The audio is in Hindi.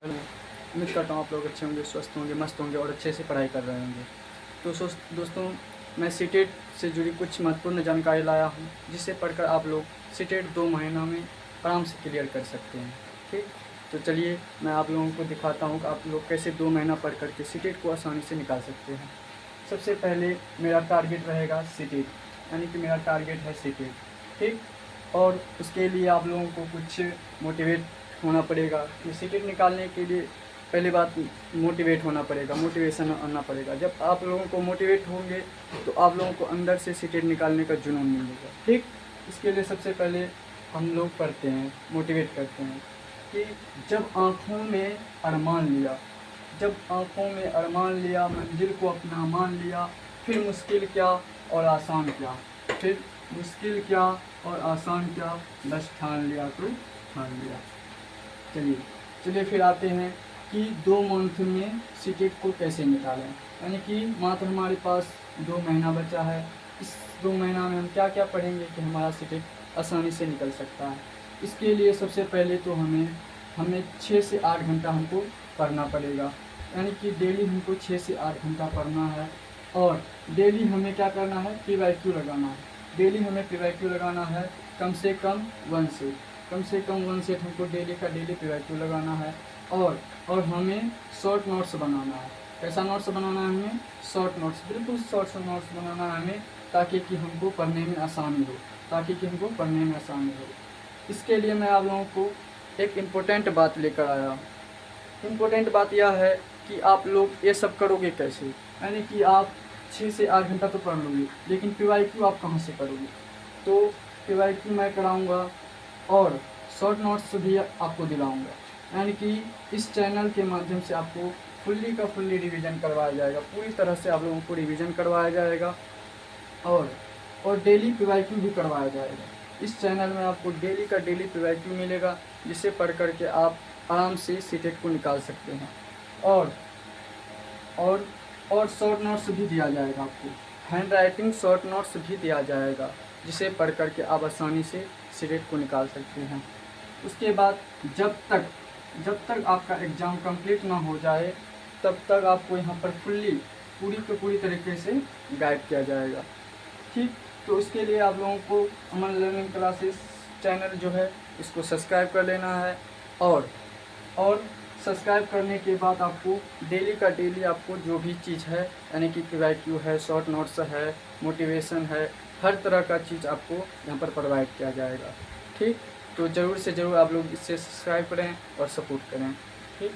हेलो। उम्मीद करता हूँ आप लोग अच्छे होंगे, स्वस्थ होंगे, मस्त होंगे और अच्छे से पढ़ाई कर रहे होंगे। तो दोस्तों, मैं सीटेट से जुड़ी कुछ महत्वपूर्ण जानकारी लाया हूँ, जिसे पढ़कर आप लोग सीटेट 2 महीनों में आराम से क्लियर कर सकते हैं। ठीक, तो चलिए मैं आप लोगों को दिखाता हूँ कि आप लोग कैसे 2 महीना पढ़ करके सीटेट को आसानी से निकाल सकते हैं। सबसे पहले मेरा टारगेट रहेगा सीटेट, यानी कि मेरा टारगेट है सीटेट। ठीक, और उसके लिए आप लोगों को कुछ मोटिवेट होना पड़ेगा कि सीटेट निकालने के लिए पहली बात मोटिवेट होना पड़ेगा, मोटिवेशन आना पड़ेगा। जब आप लोगों को मोटिवेट होंगे तो आप लोगों को अंदर से सीटेट निकालने का जुनून मिलेगा। ठीक, इसके लिए सबसे पहले हम लोग पढ़ते हैं, मोटिवेट करते हैं कि जब आँखों में अरमान लिया, जब आँखों में अरमान लिया, मंजिल को अपना मान लिया, फिर मुश्किल क्या और आसान क्या, फिर मुश्किल क्या और आसान क्या, बस ठान लिया तो ठान लिया। चलिए चलिए फिर आते हैं कि 2 मंथ में सीटेट को कैसे निकालें। यानी कि मात्र हमारे पास 2 महीना बचा है। इस 2 महीना में हम क्या क्या पढ़ेंगे कि हमारा सीटेट आसानी से निकल सकता है। इसके लिए सबसे पहले तो हमें 6 से 8 घंटा हमको पढ़ना पड़ेगा। यानी कि डेली हमको 6 से 8 घंटा पढ़ना है। और डेली हमें क्या करना है, PYQ लगाना है। डेली हमें PYQ लगाना है कम से कम 1 सेट, कम से कम 1 सेट हमको डेली का डेली PYQ लगाना है। और हमें शॉर्ट नोट्स बनाना है। कैसा नोट्स बनाना है हमें? शॉर्ट नोट्स, बिल्कुल शॉर्ट नोट्स बनाना है हमें, ताकि कि हमको पढ़ने में आसानी हो, ताकि कि हमको पढ़ने में आसानी हो। इसके लिए मैं आप लोगों को एक इम्पोर्टेंट बात लेकर आया। इम्पोर्टेंट बात यह है कि आप लोग ये सब करोगे कैसे। यानी कि आप 6 से 8 घंटा तो पढ़ लोगे, लेकिन PYQ आप कहाँ से करोगे? तो PYQ मैं कराऊंगा और शॉर्ट नोट्स भी आपको दिलाऊंगा। यानी कि इस चैनल के माध्यम से आपको फुल्ली का फुल्ली रिवीजन करवाया जाएगा, पूरी तरह से आप लोगों को रिवीजन करवाया जाएगा। और डेली PYQ भी करवाया जाएगा। इस चैनल में आपको डेली का डेली PYQ मिलेगा, जिसे पढ़ करके आप आराम से सीटेट को निकाल सकते हैं। और और और शॉर्ट नोट्स भी दिया जाएगा आपको, हैंड राइटिंग शॉर्ट नोट्स भी दिया जाएगा, जिसे पढ़ करके आप आसानी से सीटेट को निकाल सकते हैं। उसके बाद जब तक आपका एग्ज़ाम कंप्लीट ना हो जाए, तब तक आपको यहाँ पर पूरी तरीके से गाइड किया जाएगा। ठीक, तो इसके लिए आप लोगों को अमन लर्निंग क्लासेस चैनल जो है इसको सब्सक्राइब कर लेना है। और सब्सक्राइब करने के बाद आपको डेली का डेली आपको जो भी चीज़ है, यानी कि PYQ है, शॉर्ट नोट्स है, मोटिवेशन है, हर तरह का चीज़ आपको यहाँ पर प्रोवाइड किया जाएगा। ठीक, तो ज़रूर से ज़रूर आप लोग इससे सब्सक्राइब करें और सपोर्ट करें। ठीक।